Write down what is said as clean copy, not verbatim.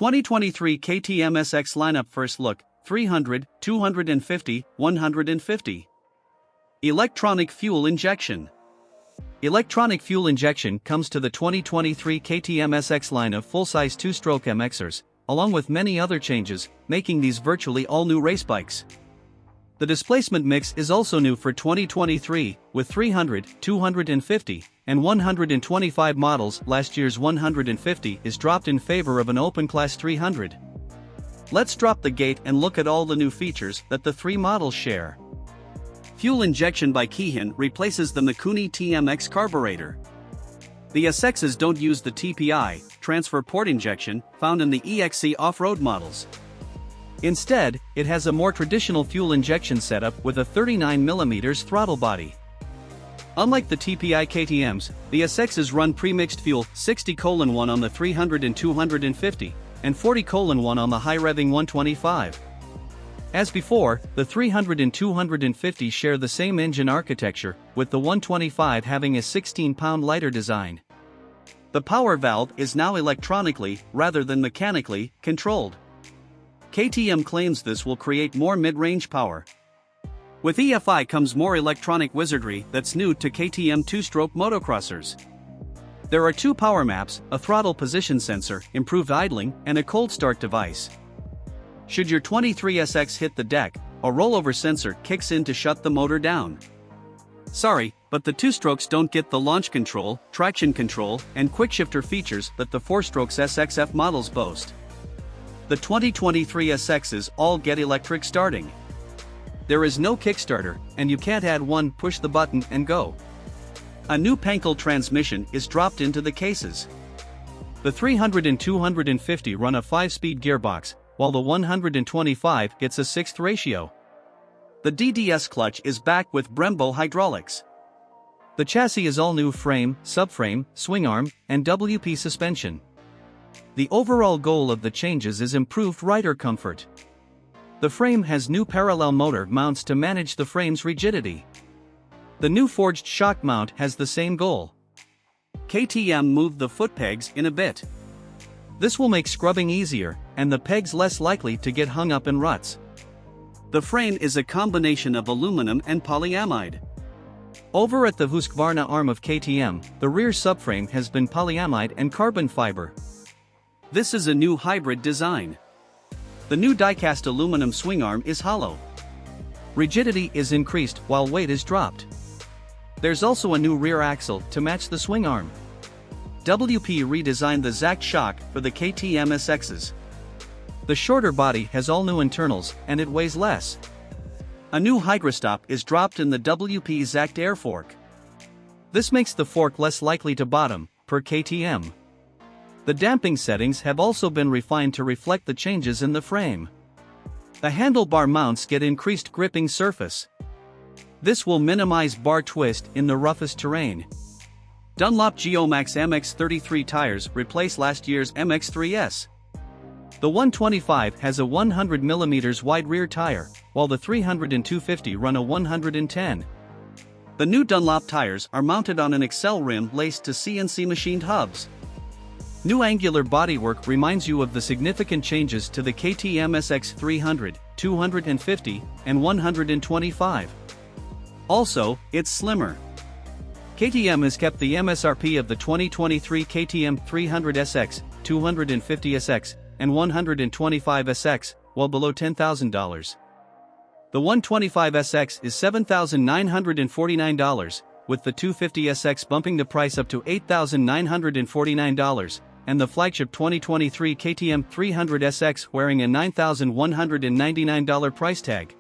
2023 KTM SX lineup first look, 300, 250, 150. Electronic fuel injection. Electronic fuel injection comes to the 2023 KTM SX line of full-size two-stroke MXers, along with many other changes, making these virtually all-new race bikes. The displacement mix is also new for 2023, with 300, 250, and 125 models. Last year's 150 is dropped in favor of an open class 300. Let's drop the gate and look at all the new features that the three models share. Fuel injection by Keihin replaces the Mikuni TMX carburetor. The SXes don't use the TPI, transfer port injection, found in the EXE off-road models. Instead, it has a more traditional fuel injection setup with a 39mm throttle body. Unlike the TPI KTMs, the SXes run premixed fuel 60:1 on the 300 and 250, and 40:1 on the high-revving 125. As before, the 300 and 250 share the same engine architecture, with the 125 having a 16-pound lighter design. The power valve is now electronically, rather than mechanically, controlled. KTM claims this will create more mid-range power. With EFI comes more electronic wizardry that's new to KTM two-stroke motocrossers. There are two power maps, a throttle position sensor, improved idling, and a cold start device. Should your 23 SX hit the deck, a rollover sensor kicks in to shut the motor down. Sorry, but the two-strokes don't get the launch control, traction control, and quickshifter features that the four-strokes SXF models boast. The 2023 SXs all get electric starting. There is no Kickstarter, and you can't add one, push the button and go. A new Pankel transmission is dropped into the cases. The 300 and 250 run a 5-speed gearbox, while the 125 gets a 6th ratio. The DDS clutch is back with Brembo hydraulics. The chassis is all new frame, subframe, swing arm, and WP suspension. The overall goal of the changes is improved rider comfort. The frame has new parallel motor mounts to manage the frame's rigidity. The new forged shock mount has the same goal. KTM moved the foot pegs in a bit. This will make scrubbing easier, and the pegs less likely to get hung up in ruts. The frame is a combination of aluminum and polyamide. Over at the Husqvarna arm of KTM, the rear subframe has been polyamide and carbon fiber. This is a new hybrid design. The new die-cast aluminum swing arm is hollow. Rigidity is increased while weight is dropped. There's also a new rear axle to match the swing arm. WP redesigned the ZAC shock for the KTM SXs. The shorter body has all new internals and it weighs less. A new hygrostop is dropped in the WP ZAC air fork. This makes the fork less likely to bottom, per KTM. The damping settings have also been refined to reflect the changes in the frame. The handlebar mounts get increased gripping surface. This will minimize bar twist in the roughest terrain. Dunlop Geomax MX33 tires replace last year's MX3S. The 125 has a 100mm wide rear tire, while the 300 and 250 run a 110. The new Dunlop tires are mounted on an Excel rim laced to CNC machined hubs. New angular bodywork reminds you of the significant changes to the KTM SX 300, 250, and 125. Also, it's slimmer. KTM has kept the MSRP of the 2023 KTM 300 SX, 250 SX, and 125 SX, well below $10,000. The 125 SX is $7,949, with the 250 SX bumping the price up to $8,949. And the flagship 2023 KTM 300 SX wearing a $9,199 price tag.